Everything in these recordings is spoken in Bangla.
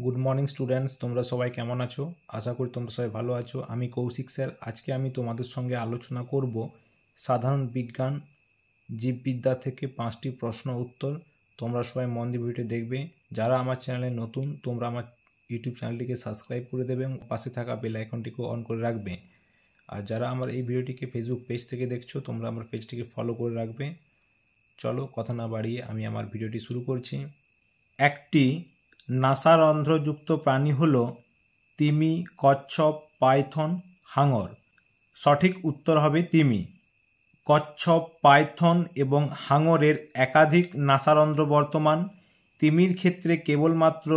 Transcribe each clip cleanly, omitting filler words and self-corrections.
गुड मर्निंग स्टूडेंट्स তোমরা সবাই কেমন আছো আশা করি তোমরা সবাই ভালো আছো। আমি কৌশিক স্যার আজকে আমি তোমাদের সঙ্গে আলোচনা করব সাধারণ বিজ্ঞান জীববিদ্যা থেকে 5টি প্রশ্ন উত্তর। তোমরা সবাই মন দিয়ে ভিডিওটি দেখবে। যারা আমার চ্যানেলে নতুন তোমরা আমার ইউটিউব চ্যানেলটিকে সাবস্ক্রাইব করে দেবে এবং পাশে থাকা বেল আইকনটিকে অন করে রাখবে। আর যারা আমার এই ভিডিওটিকে ফেসবুক পেজ থেকে দেখছো তোমরা আমার পেজটিকে ফলো করে রাখবে। চলো কথা না বাড়িয়ে আমি আমার ভিডিওটি শুরু করছি। একটি নাসারন্ধ্রযুক্ত প্রাণী হল তিমি, কচ্ছপ, পাইথন, হাঙর। সঠিক উত্তর হবে তিমি। কচ্ছপ, পাইথন এবং হাঙরের একাধিক নাসারন্ধ্র বর্তমান। তিমির ক্ষেত্রে কেবলমাত্র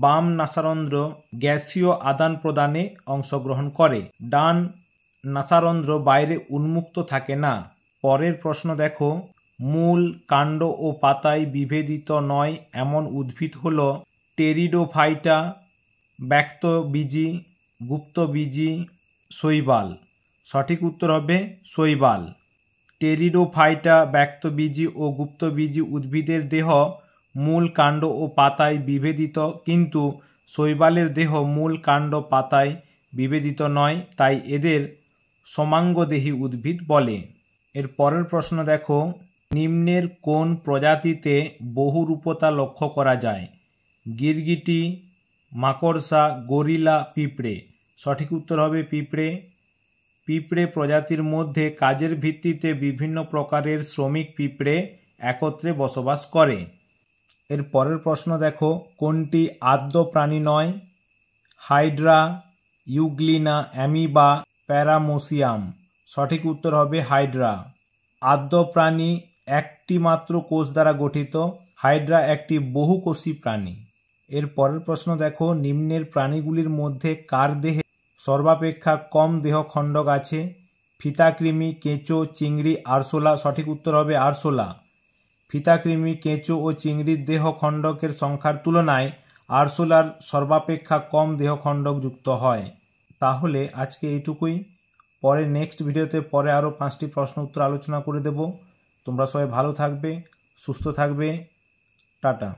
বাম নাসারন্ধ্র গ্যাসীয় আদান প্রদানে অংশগ্রহণ করে, ডান নাসারন্ধ্র বাইরে উন্মুক্ত থাকে না। পরের প্রশ্ন দেখো, মূল, কাণ্ড ও পাতায় বিভেদিত নয় এমন উদ্ভিদ হল টেরিডোফাইটা, ব্যক্তবীজী, গুপ্তবীজী, শৈবাল। সঠিক উত্তর হবে শৈবাল। টেরিডোফাইটা, ব্যক্তবীজী ও গুপ্তবীজী উদ্ভিদের দেহ মূল, কাণ্ড ও পাতায় বিভেদিত, কিন্তু শৈবালের দেহ মূল, কাণ্ড, পাতায় বিভেদিত নয়, তাই এদের সমাঙ্গদেহী উদ্ভিদ বলে। এর পরের প্রশ্ন দেখো, নিম্নের কোন প্রজাতিতে বহুরূপতা লক্ষ্য করা যায়? গিরগিটি, মাকড়সা, গরিলা, পিঁপড়ে। সঠিক উত্তর হবে পিঁপড়ে। পিঁপড়ে প্রজাতির মধ্যে কাজের ভিত্তিতে বিভিন্ন প্রকারের শ্রমিক পিঁপড়ে একত্রে বসবাস করে। এর পরের প্রশ্ন দেখো, কোনটি আদ্য প্রাণী নয়? Hydra, euglena, amoeba, paramecium. সঠিক উত্তর হবে হাইড্রা। আদ্য প্রাণী একটি মাত্র কোষ দ্বারা গঠিত। হাইড্রা একটি বহুকোষী প্রাণী। এর পরের প্রশ্ন দেখো, নিম্নের প্রাণীগুলির মধ্যে কার দেহে সর্বাপেক্ষা কম দেহখণ্ডক আছে? ফিতাকৃমি, কেঁচো, চিংড়ি, আরশোলা। সঠিক উত্তর হবে আরশোলা। ফিতাকৃমি, কেঁচো ও চিংড়ির দেহখণ্ডকের সংখ্যার তুলনায় আরশোলার সর্বাপেক্ষা কম দেহখণ্ডক যুক্ত হয়। তাহলে আজকে এইটুকুই। পরে নেক্সট ভিডিওতে পরে আরও 5টি প্রশ্ন উত্তর আলোচনা করে দেব। তোমরা সবাই ভালো থাকবে, সুস্থ থাকবে। টাটা।